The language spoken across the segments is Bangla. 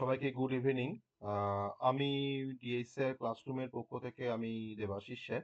সবাইকে গুড ইভিনিং। আমি ডিএসএর ক্লাসরুমের পক্ষ থেকে আমি দেবাশিস স্যার।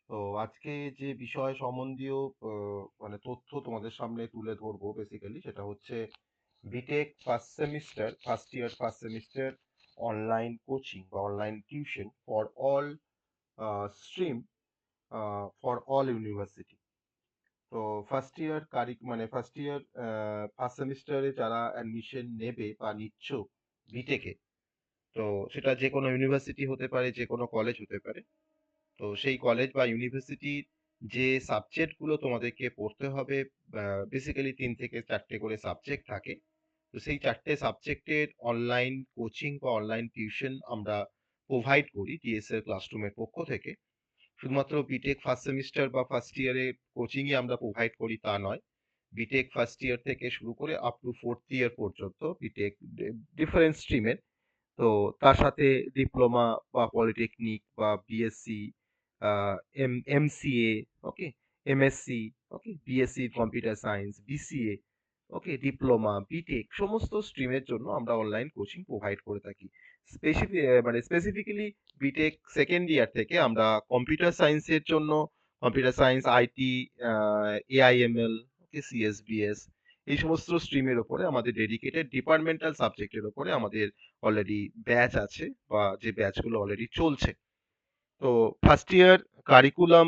তো আজকে যে বিষয় সম্বন্ধীয় মানে তথ্য তোমাদের সামনে তুলে ধরবো বেসিক্যালি সেটা হচ্ছে BTech first semester online coaching বা online tuition for all stream for all university. তো ফার্স্ট সেমিস্টারে যারা অ্যাডমিশন নেবে বা নিচ্ছ বিটেকে, তো সেটা যে কোনো ইউনিভার্সিটি হতে পারে, যে কোনো কলেজ হতে পারে। তো সেই কলেজ বা ইউনিভার্সিটির যে সাবজেক্টগুলো তোমাদেরকে পড়তে হবে, বেসিক্যালি 3 থেকে 4টে করে সাবজেক্ট থাকে। তো সেই 4টে সাবজেক্টের অনলাইন কোচিং বা অনলাইন টিউশন আমরা প্রোভাইড করি ডিএসএল ক্লাসরুমের পক্ষ থেকে। শুধুমাত্র বিটেক ফার্স্ট সেমিস্টার বা ফার্স্ট ইয়ারে কোচিংই আমরা প্রোভাইড করি তা নয়। বিটেক ফার্স্ট ইয়ার থেকে শুরু করে আপ টু ফোর্থ ইয়ার পর্যন্ত বিটেক ডিফারেন্ট স্ট্রিমের, তো তার সাথে ডিপ্লোমা বা পলিটেকনিক বা বিএসসি, এমসিএ, ওকে, এমএসসি, ওকে, বিএসসি কম্পিউটার সায়েন্স, বিসিএ, ওকে, ডিপ্লোমা, বিটেক সমস্ত স্ট্রিমের জন্য আমরা অনলাইন কোচিং প্রোভাইড করে থাকি। স্পেসিফিক্যালি বিটেক সেকেন্ড ইয়ার থেকে আমরা কম্পিউটার সায়েন্সের জন্য কম্পিউটার সায়েন্স, আইটি, এআইএমএল, ওকে, সিএসবিএস, এই সমস্ত স্ট্রিমের ওপরে আমাদের ডেডিকেটেড ডিপার্টমেন্টাল সাবজেক্টের ওপরে আমাদের অলরেডি ব্যাচ আছে বা যে ব্যাচগুলো অলরেডি চলছে। তো ফার্স্ট ইয়ার কারিকুলাম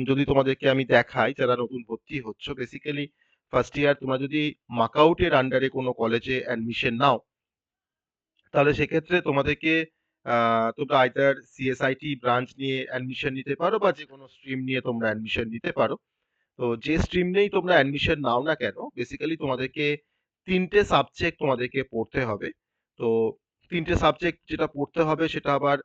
যদি তোমাদেরকে আমি দেখাই, যারা নতুন ভর্তি হচ্ছ, বেসিক্যালি ফার্স্ট ইয়ার তোমরা যদি মাকআউটের আন্ডারে কোনো কলেজে অ্যাডমিশন নাও, তাহলে সেক্ষেত্রে তোমাদেরকে তোমরা আইদার সিএসআইটি ব্রাঞ্চ নিয়ে অ্যাডমিশন নিতে পারো বা যে কোনো স্ট্রিম নিয়ে তোমরা অ্যাডমিশন নিতে পারো। তো যে স্ট্রিম নিয়েই তোমরা অ্যাডমিশন নাও না কেন, বেসিক্যালি তোমাদেরকে 3টে সাবজেক্ট তোমাদেরকে পড়তে হবে। তো 3টে সাবজেক্ট যেটা পড়তে হবে সেটা আবার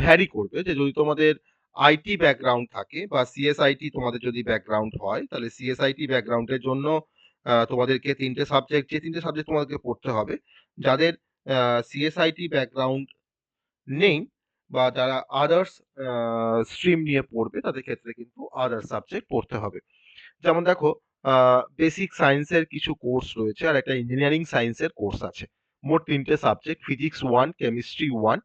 ভ্যারি করবে, যে যদি তোমাদের আইটি ব্যাকগ্রাউন্ড থাকে বা সিএসআইটি তোমাদের যদি ব্যাকগ্রাউন্ড হয়, তাহলে সিএসআইটি ব্যাকগ্রাউন্ডের জন্য তোমাদেরকে 3টে সাবজেক্ট, যে 3টে সাবজেক্ট তোমাদেরকে পড়তে হবে, যাদের সিএসআইটি ব্যাকগ্রাউন্ড নেই বা যারা আদার্স স্ট্রিম নিয়ে পড়বে, তাদের ক্ষেত্রে কিন্তু আদার্স সাবজেক্ট পড়তে হবে। যেমন দেখো, বেসিক সায়েন্সের কিছু কোর্স রয়েছে আর একটা ইঞ্জিনিয়ারিং সায়েন্সের কোর্স আছে। মোট 3টে subject, physics 1, chemistry 1,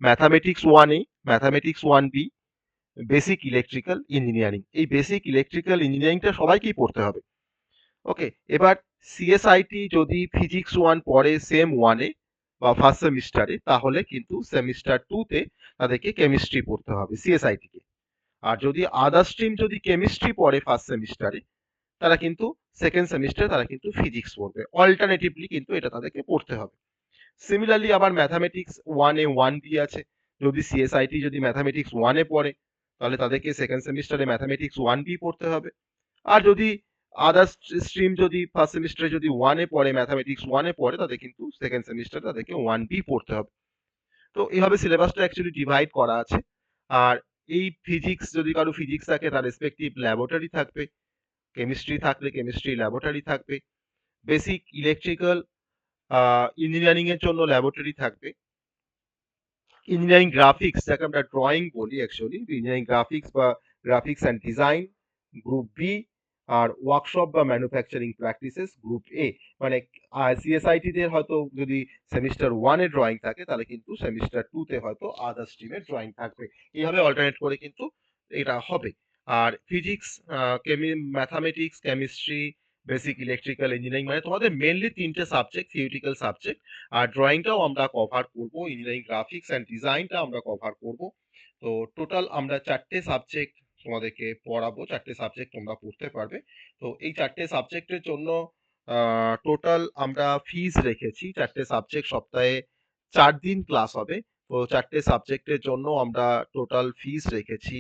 mathematics 1A, mathematics 1B, basic electrical engineering. এই বেসিক ইলেকট্রিক্যাল ইঞ্জিনিয়ারিংটা সবাইকেই পড়তে হবে। ওকে, এবার সিএসআইটি যদি ফিজিক্স 1 পড়ে সেম 1-এ বা ফার্স্ট সেমিস্টারে, তাহলে কিন্তু সেমিস্টার 2-তে তাদেরকে কেমিস্ট্রি পড়তে হবে সিএসআইটি কে। আর যদি আদার স্ট্রিম যদি কেমিস্ট্রি পড়ে ফার্স্ট সেমিস্টারে, তারা কিন্তু সেকেন্ড সেমিস্টারে তারা কিন্তু ফিজিক্স পড়বে। অল্টারনেটিভলি কিন্তু এটা তাদেরকে পড়তে হবে। সিমিলারলি আবার ম্যাথামেটিক্স 1A 1B আছে। যদি সিএসআইটি যদি ম্যাথামেটিক্স 1-এ পড়ে, তাহলে তাদেরকে সেকেন্ড সেমিস্টারে ম্যাথামেটিক্স 1B পড়তে হবে। আর যদি আদার স্ট্রিম যদি ফার্স্ট সেমিস্টারে যদি 1-এ পড়ে, ম্যাথামেটিক্স 1-এ পড়ে, তাদের কিন্তু সেকেন্ড সেমিস্টারে তাদেরকে 1B পড়তে হবে। তো এইভাবে সিলেবাসটা অ্যাকচুয়ালি ডিভাইড করা আছে। আর এই ফিজিক্স, যদি কারো ফিজিক্স থাকে তার রেসপেক্টিভ ল্যাবরেটরি থাকবে, কেমিস্ট্রি থাকলে কেমিস্ট্রি ল্যাবরেটরি থাকবে, বেসিক ইলেকট্রিক্যাল ইঞ্জিনিয়ারিং এর জন্য ল্যাবরেটরি থাকবে, ইঞ্জিনিয়ারিং গ্রাফিক্স যাকে আমরা ড্রয়িং বলি, অ্যাকচুয়ালি ইঞ্জিনিয়ারিং গ্রাফিক্স বা graphics and design group B, আর ওয়ার্কশপ বা ম্যানুফ্যাকচারিং প্র্যাকটিসেস গ্রুপ এ। মানে সিএসআইটি তে হয়তো যদি সেমিস্টার 1-এ ড্রয়িং থাকে, তাহলে কিন্তু সেমিস্টার 2-তে হয়তো আদার স্ট্রিমের ড্রয়িং থাকবে। এইভাবে অল্টারনেট করে কিন্তু এটা হবে। আর physics, mathematics, chemistry, basic electrical engineering, মানে তোমাদের মেনলি 3টে সাবজেক্ট, থিওরিটিক্যাল সাবজেক্ট। আর ড্রয়িংটাও আমরা কভার করব, ইঞ্জিনিয়ারিং গ্রাফিক্স অ্যান্ড ডিজাইনটা আমরা কভার করব। তো টোটাল আমরা 4টে সাবজেক্ট তোমাদেরকে পড়াবো, 4টে সাবজেক্ট তোমরা পড়তে পারবে। তো এই 4টে সাবজেক্টের জন্য টোটাল আমরা ফিজ রেখেছি, 4টে সাবজেক্ট সপ্তাহে 4 দিন ক্লাস হবে। তো 4টে সাবজেক্টের জন্য আমরা টোটাল ফিজ রেখেছি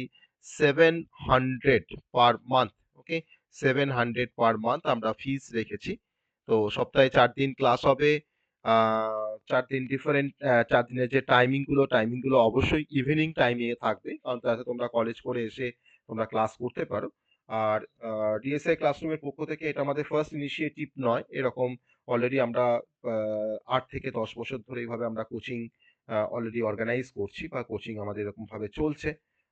700 পার মান্থ। ওকে, 700 পার মান্থ আমরা ফিজ রেখেছি। তো সপ্তাহে 4 দিন ক্লাস হবে। 4 দিন ডিফারেন্ট, 4 দিনের যে টাইমিং গুলো অবশ্যই ইভিনিং টাইমে থাকবে, কারণ তাতে তোমরা কলেজ করে এসে তোমরা ক্লাস করতে পারো। আর ডিএসআই ক্লাসরুমের পক্ষ থেকে এটা আমাদের ফার্স্ট ইনিশিয়েটিভ নয়, এরকম অলরেডি আমরা 8 থেকে 10 বছর ধরে এইভাবে আমরা কোচিং অলরেডি অর্গানাইজ করছি বা কোচিং আমাদের এরকম ভাবে চলছে।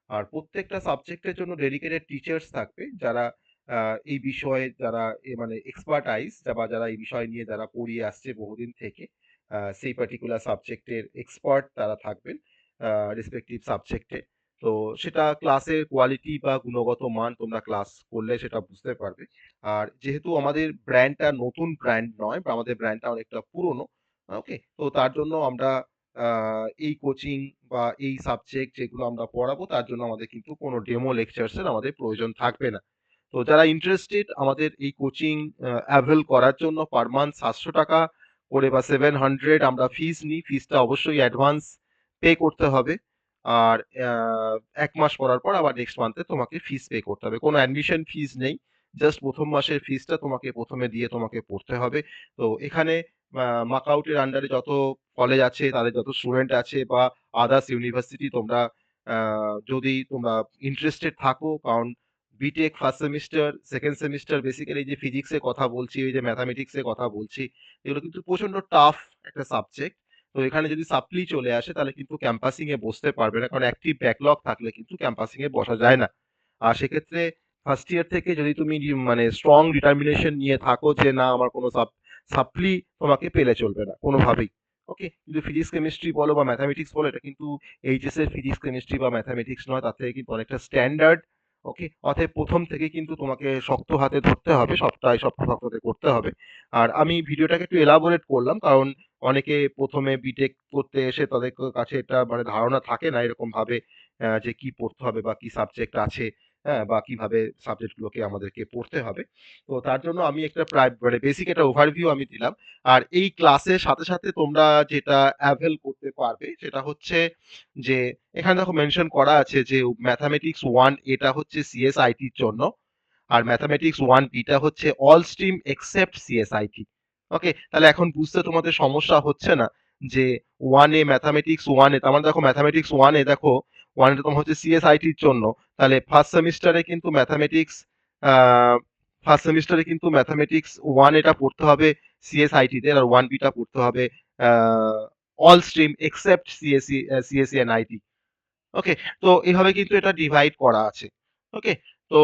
আর প্রত্যেকটা সাবজেক্টের জন্য ডেডিকেটেড টিচার্স থাকবে, যারা এই বিষয়ে যারা মানে এক্সপার্টাইজ বা যারা এই বিষয় নিয়ে যারা পড়িয়ে আসছে বহুদিন থেকে, সেই পার্টিকুলার সাবজেক্টের এক্সপার্ট তারা থাকবেন রেসপেক্টিভ সাবজেক্টে। তো সেটা ক্লাসের কোয়ালিটি বা গুণগত মান তোমরা ক্লাস করলে সেটা বুঝতে পারবে। আর যেহেতু আমাদের ব্র্যান্ডটা নতুন ব্র্যান্ড নয় বা আমাদের ব্র্যান্ডটা অনেকটা পুরনো, ওকে? তো তার জন্য আমরা এই কোচিং বা এই সাবজেক্ট যেগুলো আমরা পড়াবো তার জন্য আমাদের কিন্তু কোনো ডেমো লেকচারস এর আমাদের প্রয়োজন থাকবে না। তো যারা ইন্টারেস্টেড আমাদের এই কোচিং অ্যাভেল করার জন্য পার মান্থ ৭০০ টাকা করে বা 700 আমরা ফিস নিই। ফিসটা অবশ্যই অ্যাডভান্স পে করতে হবে। আর ১ মাস পড়ার পর আবার নেক্সট মান্থে তোমাকে ফিস পে করতে হবে। কোনো অ্যাডমিশন ফিস নেই। জাস্ট ১ম মাসের ফিসটা তোমাকে ১ম এ দিয়ে তোমাকে পড়তে হবে। তো এখানে মাকআউটের আন্ডারে যত কলেজ আছে, তাদের যত স্টুডেন্ট আছে বা আদার্স ইউনিভার্সিটি তোমরা যদি তোমরা ইন্টারেস্টেড থাকো, কারণ BTech first semester, second semester basically যে ফিজিক্সের কথা বলছি, ওই যে ম্যাথামেটিক্সের কথা বলছি, এগুলো কিন্তু প্রচন্ড টাফ একটা সাবজেক্ট। তো এখানে যদি সাপ্লি চলে আসে তাহলে কিন্তু ক্যাম্পাসিং এ বসতে পারবে না, কারণ অ্যাক্টিভ ব্যাকলগ থাকলে কিন্তু ক্যাম্পাসিং এ বসা যায় না। আর সেক্ষেত্রে ফার্স্ট ইয়ার থেকে যদি তুমি মানে স্ট্রং ডিটারমিনেশন নিয়ে থাকো যে না আমার কোনো সাপ্লি তোমাকে পেলে চলবে না কোনোভাবেই। ওকে, কিন্তু ফিজিক্স কেমিস্ট্রি বলো বা ম্যাথামেটিক্স বলো, এটা কিন্তু এইচএস এর ফিজিক্স কেমিস্ট্রি বা ম্যাথামেটিক্স নয়, তার থেকে কিন্তু অনেকটা স্ট্যান্ডার্ড। ওকে, অতএব প্রথম থেকে কিন্তু তোমাকে শক্ত হাতে ধরতে হবে, সবটাই শক্ত শক্ত হাতে করতে হবে। আর আমি ভিডিওটাকে একটু এলাবোরেট করলাম কারণ অনেকে প্রথমে বিটেক করতে এসে তাদের কাছে এটা মানে ধারণা থাকে না এরকম ভাবে যে কি পড়তে হবে বা কি সাবজেক্ট আছে, হ্যাঁ, বা কিভাবে সাবজেক্টগুলোকে আমাদেরকে পড়তে হবে। তো তার জন্য আমি একটা প্রায় মানে বেসিক একটা ওভারভিউ আমি দিলাম। আর এই ক্লাসের সাথে সাথে তোমরা যেটা অ্যাভেল করতে পারবে সেটা হচ্ছে যে এখানে দেখো মেনশন করা আছে যে ম্যাথামেটিক্স 1 এটা হচ্ছে সিএসআইটির জন্য, আর ম্যাথামেটিক্স 1 বিটা হচ্ছে অল স্ট্রিম এক্সেপ্ট সিএসআইটি। ওকে, তাহলে এখন বুঝতে তোমাদের সমস্যা হচ্ছে না যে 1 এ ম্যাথামেটিক্স 1 এ, তার মানে দেখো ম্যাথামেটিক্স 1 এ দেখো 1 এটা তোমার হচ্ছে সিএসআইটির জন্য। তাহলে ফার্স্ট সেমিস্টারে কিন্তু ম্যাথামেটিক্স 1 এটা পড়তে হবে সিএসআইটি তে, আর 1 বিটা পড়তে হবে all stream except CSC and IT. Okay, তো এইভাবে কিন্তু এটা ডিভাইড করা আছে। ওকে, তো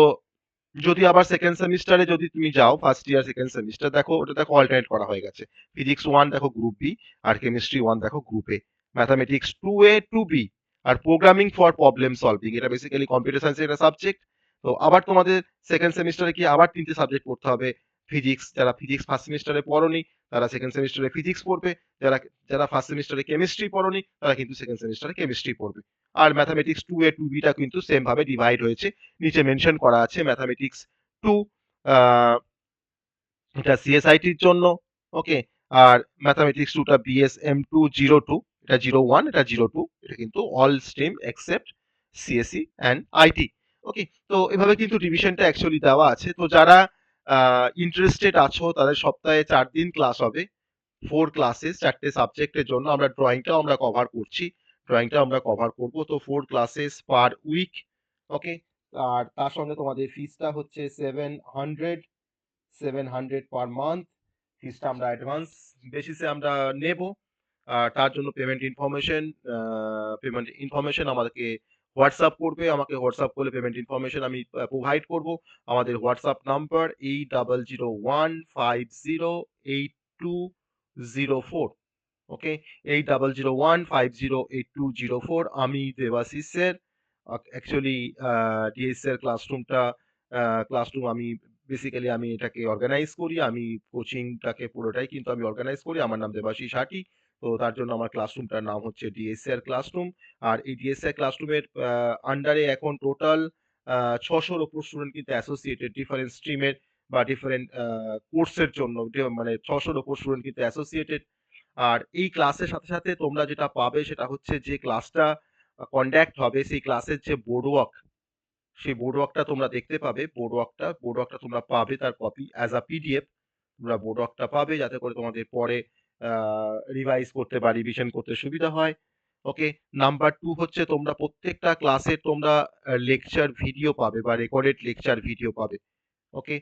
যদি আবার সেকেন্ড সেমিস্টারে যদি তুমি যাও, ফার্স্ট ইয়ার সেকেন্ড সেমিস্টার দেখো ওটা দেখো অল্টারনেট করা হয়ে গেছে। ফিজিক্স 1 দেখো গ্রুপ বি, আর কেমিস্ট্রি 1 দেখো group A, mathematics 2A 2B, আর প্রোগ্রামিং ফর প্রবলেম সলভিং এটা বেসিক্যালি কম্পিউটার সায়েন্সের একটা সাবজেক্ট। তো আবার তোমাদের সেকেন্ড সেমিস্টারে কি আবার 3টে সাবজেক্ট পড়তে হবে। ফিজিক্স, যারা ফিজিক্স ফার্স্ট সেমিস্টারে পড়োনি তারা সেকেন্ড সেমিস্টারে ফিজিক্স পড়বে, যারা যারা ফার্স্ট সেমিস্টারে কেমিস্ট্রি পড়োনি তারা কিন্তু সেকেন্ড সেমিস্টারে কেমিস্ট্রি পড়বে। আর ম্যাথামেটিক্স 2A 2B টা কিন্তু সেম ভাবে ডিভাইড হয়েছে, নিচে মেনশন করা আছে ম্যাথামেটিক্স 2 এটা সিএসআইটির জন্য। ওকে, আর ম্যাথামেটিক্স 2টা বিএসএম 202, এটা 01, এটা 02, এটা কিন্তু all stream except CSC and IT. Okay, তো এভাবে কিন্তু ডিভিশনটা অ্যাকচুয়ালি দেওয়া আছে। তো যারা ইন্টারেস্টেড আছো তাদের সপ্তাহে 4 দিন ক্লাস হবে, 4 ক্লাসেস 4টে সাবজেক্টের জন্য। আমরা ড্রয়িংটাও আমরা কভার করছি, ড্রয়িংটা আমরা কভার করব। তো 4 ক্লাসেস পার উইক। ওকে, আর তার সঙ্গে তোমাদের ফিসটা হচ্ছে 700 পার মান্থ। ফিসটা আমরা অ্যাডভান্স বেসিসে আমরা নেব। তার জন্য পেমেন্ট ইনফরমেশন আমাদেরকে হোয়াটসঅ্যাপ করবে, আমাকে হোয়াটসঅ্যাপ করলে পেমেন্ট ইনফরমেশন আমি প্রোভাইড করব। আমাদের হোয়াটসঅ্যাপ নাম্বার 8001508204। ওকে, 8001508204। আমি দেবাশিস স্যার, অ্যাকচুয়ালি ডিএস এর ক্লাসরুম আমি বেসিক্যালি আমি এটাকে অর্গানাইজ করি, আমি কোচিংটাকে পুরোটাই কিন্তু আমি অর্গানাইজ করি। আমার নাম দেবাশিস হাটি। তো তার জন্য আমার ক্লাসরুমটার নাম হচ্ছে ডিএসআর ক্লাসরুম। আর এই ডিএসআর ক্লাসরুমের আন্ডারে এখন টোটাল 600-র ওপর স্টুডেন্ট কিন্তু অ্যাসোসিয়েটেড, ডিফারেন্ট স্ট্রিমের বা ডিফারেন্ট কোর্সের জন্য, মানে 600-র ওপর স্টুডেন্ট কিন্তু অ্যাসোসিয়েটেড। আর এই ক্লাসের সাথে সাথে তোমরা যেটা পাবে সেটা হচ্ছে যে ক্লাসটা কন্ডাক্ট হবে সেই ক্লাসের যে বোর্ড ওয়ার্ক, সেই বোর্ড ওয়ার্কটা তোমরা দেখতে পাবে। বোর্ড ওয়ার্কটা তোমরা পাবে তার কপি অ্যাজ আ পিডিএফ। তোমরা বোর্ড ওয়ার্কটা পাবে যাতে করে তোমাদের পরে রিভাইজ করতে বা রিভিশন করতে সুবিধা হয়। ওকে, নাম্বার 2 হচ্ছে তোমরা প্রত্যেকটা ক্লাসে তোমরা লেকচার ভিডিও পাবে বা রেকর্ডেড লেকচার ভিডিও পাবে। ওকে,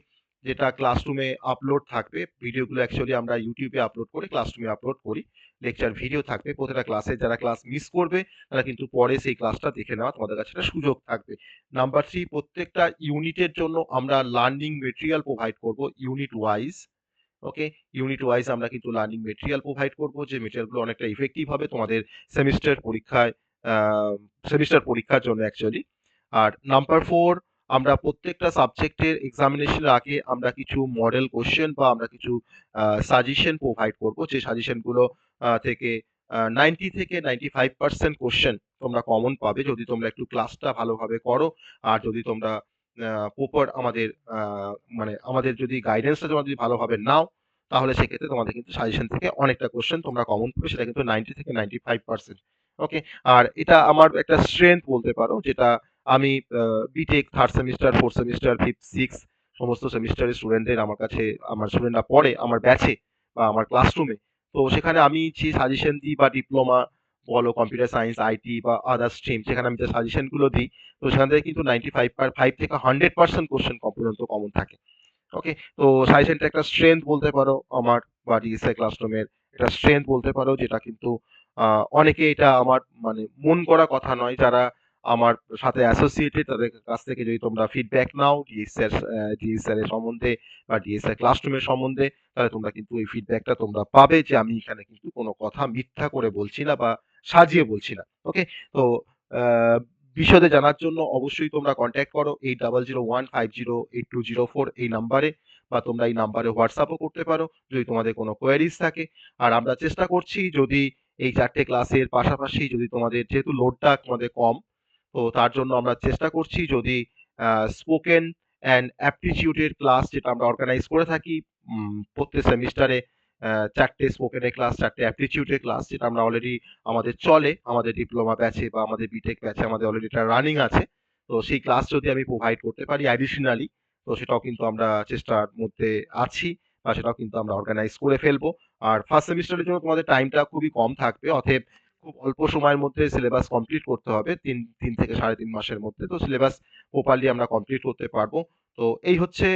যেটা ক্লাসরুমে আপলোড থাকবে। ভিডিওগুলো অ্যাকচুয়ালি আমরা ইউটিউবে আপলোড করে ক্লাসরুমে আপলোড করি। লেকচার ভিডিও থাকবে প্রত্যেকটা ক্লাসে। যারা ক্লাস মিস করবে তারা কিন্তু পরে সেই ক্লাসটা দেখে নেওয়া তোমাদের কাছে একটা সুযোগ থাকবে। নাম্বার 3, প্রত্যেকটা ইউনিটের জন্য আমরা লার্নিং মেটেরিয়াল প্রোভাইড করব ইউনিট ওয়াইজ। ওকে? ইউনিট ওয়াইজ আমরা কিন্তু লার্নিং মেটেরিয়াল প্রোভাইড করব, যে মেটেরিয়ালগুলো অনেকটা ইফেক্টিভ হবে তোমাদের সেমিস্টার পরীক্ষায়, আ সেমিস্টার পরীক্ষার জন্য অ্যাকচুয়ালি। আর নাম্বার 4, আমরা প্রত্যেকটা সাবজেক্টের এক্সামিনেশনের আগে আমরা কিছু মডেল কোয়েশ্চেন বা আমরা কিছু সাজেশন প্রোভাইড করব। যে সাজেশন গুলো থেকে 90 থেকে 95% কোয়েশ্চেন তোমরা কমন পাবে যদি তোমরা একটু ক্লাসটা ভালোভাবে করো। আর যদি তোমরা প্রপার আমাদের আ মানে আমাদের যদি গাইডেন্সটা তোমরা যদি ভালোভাবে নাও, তাহলে সেক্ষেত্রে তোমাদের কিন্তু সাজেশন থেকে অনেকটা কোয়েশ্চেন তোমরা কমন পাবে। সেটা কিন্তু 90 থেকে 95%। ওকে? আর এটা আমার একটা স্ট্রেংথ বলতে পারো, যেটা আমি B Tech 3rd semester, 4th semester, 5th, 6th সমস্ত সেমিস্টারের স্টুডেন্টদের আমার কাছে, আমার স্টুডেন্টরা পড়ে আমার ব্যাচে বা আমার ক্লাসরুমে। তো সেখানে আমি যে সাজেশন দিই বা ডিপ্লোমা বলো, কম্পিউটার সায়েন্স, আইটি বা আদার স্ট্রিম, সেখানে আমি যে সাজেশন গুলো দিই, তো সেখান থেকে কিন্তু 95 থেকে 100% কোয়েশ্চেন পর্যন্ত কমন থাকে। ওকে? তো সাজেশনটা একটা স্ট্রেংথ বলতে পারো আমার, বা ডিএসআই ক্লাসরুমের একটা স্ট্রেংথ বলতে পারো, যেটা কিন্তু অনেকে, এটা আমার মানে মন করা কথা নয়, যারা আমার সাথে অ্যাসোসিয়েটেড তাদের কাছ থেকে যদি তোমরা ফিডব্যাক নাও ডিএসআর এর সম্বন্ধে বা ডিএসআই ক্লাসরুমের সম্বন্ধে, তাহলে তোমরা কিন্তু এই ফিডব্যাকটা তোমরা পাবে যে আমি এখানে কিন্তু কোনো কথা মিথ্যা করে বলছি না বা সাজিয়ে বলছি না। ওকে? তো আহ, বিশদে জানার জন্য অবশ্যই তোমরা কন্ট্যাক্ট করো 8001508204 এই নাম্বারে, বা তোমরা এই নাম্বারে হোয়াটসঅ্যাপও করতে পারো যদি তোমাদের কোনো কোয়েরিজ থাকে। আর আমরা চেষ্টা করছি, যদি এই 4টে ক্লাসের পাশাপাশি যদি তোমাদের, যেহেতু লোডটা তোমাদের কম, তো তার জন্য আমরা চেষ্টা করছি যদি স্পোকেন অ্যান্ড অ্যাপটিটিউডের ক্লাস যেটা আমরা অর্গানাইজ করে থাকি প্রত্যেক সেমিস্টারে, 4টে স্পোকেনের ক্লাস, 4টে অ্যাপটিটিউডের ক্লাস, যেটা আমরা অলরেডি আমাদের চলে, আমাদের ডিপ্লোমা ব্যাচে বা আমাদের বিটেক ব্যাচে আমাদের অলরেডি এটা রানিং আছে। তো সেই ক্লাস যদি আমি প্রোভাইড করতে পারি অ্যাডিশনালি, তো সেটাও কিন্তু আমরা চেষ্টার মধ্যে আছি, বা সেটাও কিন্তু আমরা অর্গানাইজ করে ফেলবো। আর ফার্স্ট সেমিস্টারের জন্য তোমাদের টাইমটা খুবই কম থাকবে, অতএব খুব অল্প সময়ের মধ্যে সিলেবাস কমপ্লিট করতে হবে, 3 থেকে 3.5 মাসের মধ্যে। তো সিলেবাস প্রপারলি আমরা কমপ্লিট করতে পারবো। তো এই হচ্ছে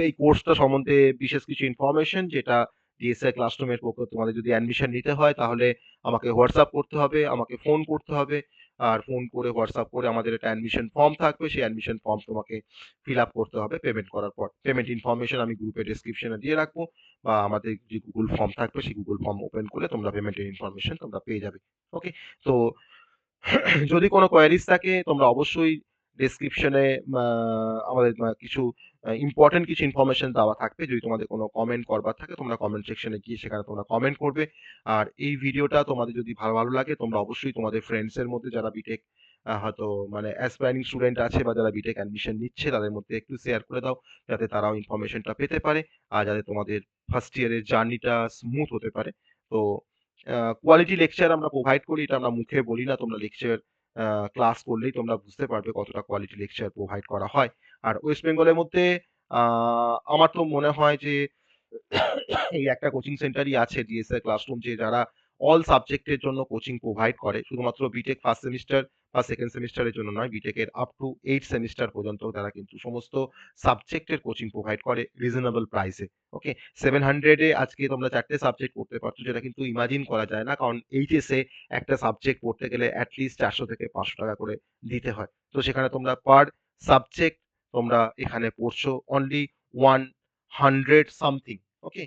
এই কোর্সটা সম্বন্ধে বিশেষ কিছু ইনফরমেশন, যেটা ডিএসআই ক্লাসরুমের পক্ষে তোমাদের যদি অ্যাডমিশন নিতে হয়, তাহলে আমাকে হোয়াটসঅ্যাপ করতে হবে, আমাকে ফোন করতে হবে। আর ফোন করে, হোয়াটসঅ্যাপ করে আমাদের একটা অ্যাডমিশন ফর্ম থাকবে, সেই অ্যাডমিশন ফর্ম তোমাকে ফিল আপ করতে হবে পেমেন্ট করার পর। পেমেন্ট ইনফরমেশন আমি গ্রুপে ডেসক্রিপশনে দিয়ে রাখবো, বা আমাদের যে গুগল ফর্ম থাকবে সেই গুগল ফর্ম ওপেন করলে তোমরা পেমেন্টের ইনফরমেশন তোমরা পেয়ে যাবে। ওকে? তো যদি কোনো কোয়েরিজ থাকে তোমরা অবশ্যই ডেসক্রিপশনে আমাদের কিছু ইম্পর্টেন্ট কিছু ইনফরমেশন দেওয়া থাকবে। যদি তোমাদের কোনো কমেন্ট করবার থাকে, তোমরা কমেন্ট সেকশনে গিয়ে সেখানে তোমরা কমেন্ট করবে। আর এই ভিডিওটা তোমাদের যদি ভালো লাগে, তোমরা অবশ্যই তোমাদের ফ্রেন্ডস এর মধ্যে যারা বিটেক হয়তো মানে অ্যাসপায়ারিং স্টুডেন্ট আছে বা যারা বিটেক অ্যাডমিশন নিচ্ছে, তাদের মধ্যে একটু শেয়ার করে দাও, যাতে তারাও ইনফরমেশনটা পেতে পারে, আর যাতে তোমাদের ফার্স্ট ইয়ারের জার্নিটা স্মুথ হতে পারে। তো কোয়ালিটি লেকচার আমরা প্রোভাইড করি, এটা আমরা মুখে বলি না, তোমরা লেকচার ক্লাস করলেই তোমরা বুঝতে পারবে কতটা কোয়ালিটি লেকচার প্রোভাইড করা হয়। আর ওয়েস্ট বেঙ্গলের মধ্যে আমার তো মনে হয় যে এই একটা কোচিং সেন্টারই আছে ডিএসএ ক্লাসরুম, যে যারা অল সাবজেক্টের জন্য কোচিং প্রোভাইড করে, শুধুমাত্র বিটেক ফার্স্ট সেমিস্টার বা সেকেন্ড সেমিস্টারের জন্য নয়, বিটেকের আপ টু 8 সেমিস্টার পর্যন্ত তারা কিন্তু সমস্ত সাবজেক্টের কোচিং প্রোভাইড করে রিজনেবল প্রাইসে। ওকে? 700 এ আজকে তোমরা 4টে সাবজেক্ট পড়তে পারছো, যেটা কিন্তু ইমাজিন করা যায় না, কারণ এইচএসে একটা সাবজেক্ট পড়তে গেলে অ্যাটলিস্ট 400 থেকে 500 টাকা করে দিতে হয়। তো সেখানে তোমরা পার সাবজেক্ট তোমরা এখানে পড়ছো অনলি 100 সামথিং। ওকে?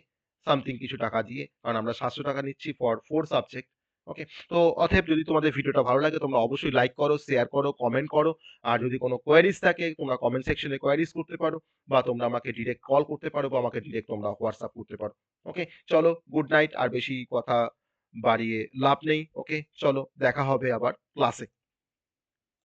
সামথিং কিছু টাকা দিয়ে, কারণ আমরা 700 টাকা নিচ্ছি ফর 4 সাবজেক্ট। ওকে? তো অতএব যদি তোমাদের ভিডিওটা ভালো লাগে, তোমরা অবশ্যই লাইক করো, শেয়ার করো, কমেন্ট করো। আর যদি কোনো কোয়েরিজ থাকে, তোমরা কমেন্ট সেকশনে কোয়েরিজ করতে পারো, বা তোমরা আমাকে ডিরেক্ট কল করতে পারো, বা আমাকে ডিরেক্ট তোমরা হোয়াটসঅ্যাপ করতে পারো। ওকে? চলো, গুড নাইট। আর বেশি কথা বাড়িয়ে লাভ নেই। ওকে? চলো, দেখা হবে আবার ক্লাসে।